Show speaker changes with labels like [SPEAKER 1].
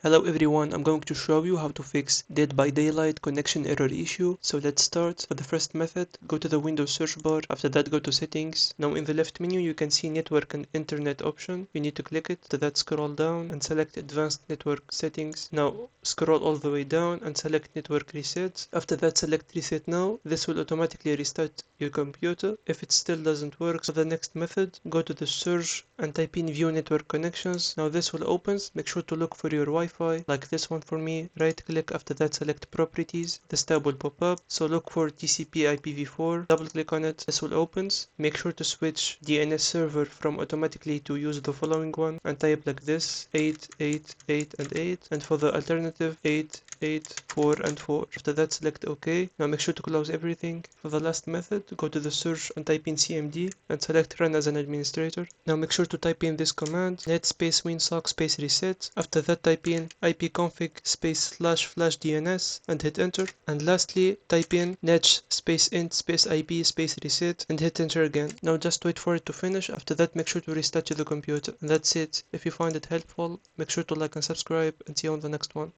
[SPEAKER 1] Hello everyone, I'm going to show you how to fix Dead by Daylight connection error issue. So let's start. For the first method, go to the Windows search bar. After that, go to settings. Now in the left menu, you can see network and internet option. You need to click it. After that, scroll down and select advanced network settings. Now scroll all the way down and select network reset. After that, select reset now. This will automatically restart your computer. If it still doesn't work, so the next method, go to the search and type in view network connections. Now this will open. Make sure to look for your Wi-Fi, like this one for me. Right click, after that select properties. This tab will pop up. So look for TCP IPv4. Double click on it. This will open. Make sure to switch DNS server from automatically to use the following one and type like this 8, 8, 8 and 8, and for the alternative 8, 8, 4 and 4. After that select OK. Now make sure to close everything. For the last method, go to the search and type in CMD and select run as an administrator. Now make sure to type in this command net space winsock space reset. After that type in ipconfig space // DNS and hit enter. And lastly type in net space int space IP space reset and hit enter again. Now just wait for it to finish. After that make sure to restart the computer. And that's it. If you find it helpful, make sure to like and subscribe, and see you on the next one.